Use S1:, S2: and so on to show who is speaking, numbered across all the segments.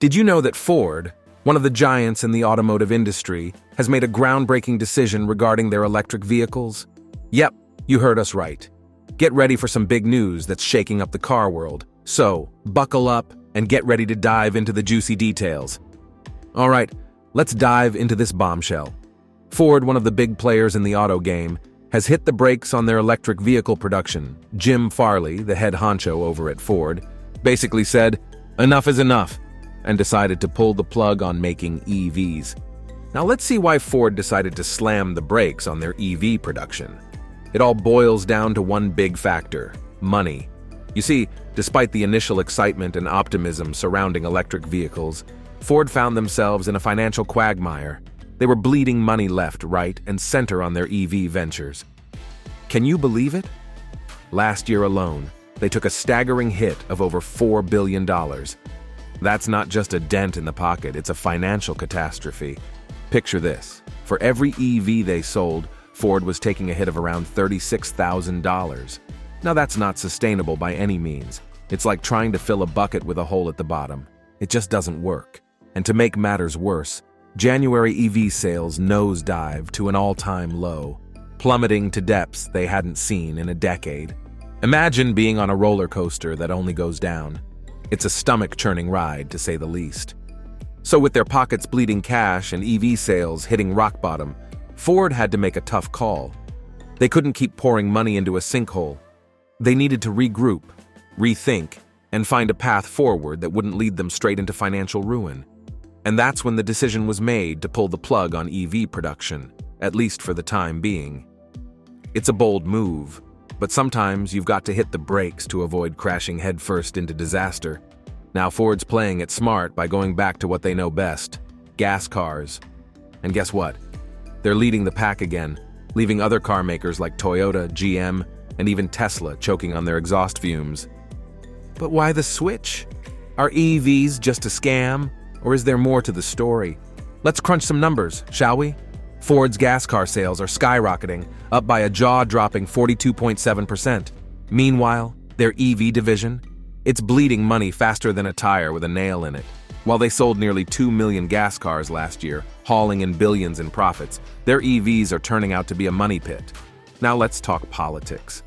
S1: Did you know that Ford, one of the giants in the automotive industry, has made a groundbreaking decision regarding their electric vehicles? Yep, you heard us right. Get ready for some big news that's shaking up the car world. So, buckle up and get ready to dive into the juicy details. All right, let's dive into this bombshell. Ford, one of the big players in the auto game, has hit the brakes on their electric vehicle production. Jim Farley, the head honcho over at Ford, basically said, "Enough is enough," and decided to pull the plug on making EVs. Now let's see why Ford decided to slam the brakes on their EV production. It all boils down to one big factor: money. You see, despite the initial excitement and optimism surrounding electric vehicles, Ford found themselves in a financial quagmire. They were bleeding money left, right, and center on their EV ventures. Can you believe it? Last year alone, they took a staggering hit of over $4 billion. That's not just a dent in the pocket, it's a financial catastrophe. Picture this. For every EV they sold, Ford was taking a hit of around $36,000. Now that's not sustainable by any means. It's like trying to fill a bucket with a hole at the bottom. It just doesn't work. And to make matters worse, January EV sales nosedived to an all-time low, plummeting to depths they hadn't seen in a decade. Imagine being on a roller coaster that only goes down. It's a stomach-churning ride, to say the least. So with their pockets bleeding cash and EV sales hitting rock bottom, Ford had to make a tough call. They couldn't keep pouring money into a sinkhole. They needed to regroup, rethink, and find a path forward that wouldn't lead them straight into financial ruin. And that's when the decision was made to pull the plug on EV production, at least for the time being. It's a bold move, but sometimes you've got to hit the brakes to avoid crashing headfirst into disaster. Now Ford's playing it smart by going back to what they know best: gas cars. And guess what? They're leading the pack again, leaving other car makers like Toyota, GM, and even Tesla choking on their exhaust fumes. But why the switch? Are EVs just a scam, or is there more to the story? Let's crunch some numbers, shall we? Ford's gas car sales are skyrocketing, up by a jaw-dropping 42.7%. Meanwhile, their EV division, it's bleeding money faster than a tire with a nail in it. While they sold nearly 2 million gas cars last year, hauling in billions in profits, their EVs are turning out to be a money pit. Now let's talk politics.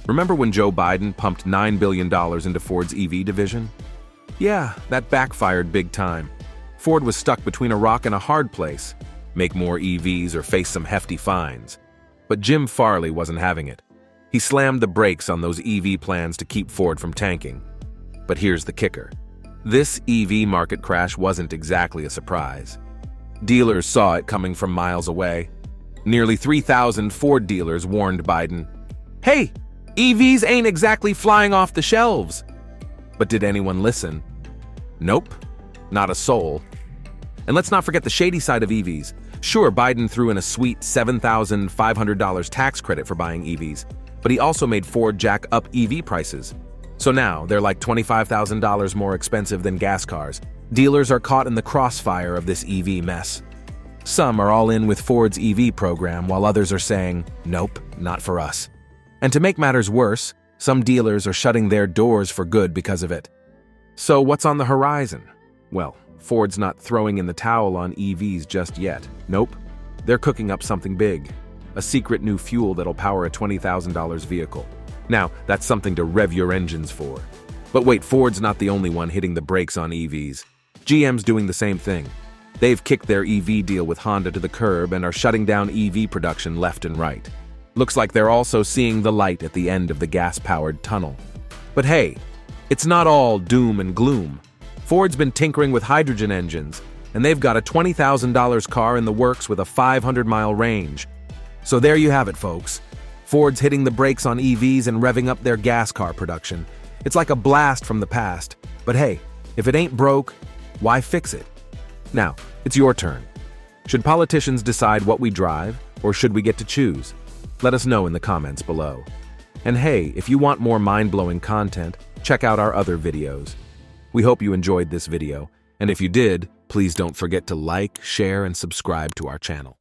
S1: Remember when Joe Biden pumped $9 billion into Ford's EV division? Yeah, that backfired big time. Ford was stuck between a rock and a hard place: make more EVs or face some hefty fines. But Jim Farley wasn't having it. He slammed the brakes on those EV plans to keep Ford from tanking. But here's the kicker. This EV market crash wasn't exactly a surprise. Dealers saw it coming from miles away. Nearly 3,000 Ford dealers warned Biden, "Hey, EVs ain't exactly flying off the shelves." But did anyone listen? Nope, not a soul. And let's not forget the shady side of EVs. Sure, Biden threw in a sweet $7,500 tax credit for buying EVs, but he also made Ford jack up EV prices. So now they're like $25,000 more expensive than gas cars. Dealers are caught in the crossfire of this EV mess. Some are all in with Ford's EV program, while others are saying, "Nope, not for us." And to make matters worse, some dealers are shutting their doors for good because of it. So what's on the horizon? Well, Ford's not throwing in the towel on EVs just yet. Nope. They're cooking up something big. A secret new fuel that'll power a $20,000 vehicle. Now, that's something to rev your engines for. But wait, Ford's not the only one hitting the brakes on EVs. GM's doing the same thing. They've kicked their EV deal with Honda to the curb and are shutting down EV production left and right. Looks like they're also seeing the light at the end of the gas-powered tunnel. But hey, it's not all doom and gloom. Ford's been tinkering with hydrogen engines, and they've got a $20,000 car in the works with a 500-mile range. So there you have it, folks. Ford's hitting the brakes on EVs and revving up their gas car production. It's like a blast from the past. But hey, if it ain't broke, why fix it? Now, it's your turn. Should politicians decide what we drive, or should we get to choose? Let us know in the comments below. And hey, if you want more mind-blowing content, check out our other videos. We hope you enjoyed this video, and if you did, please don't forget to like, share, and subscribe to our channel.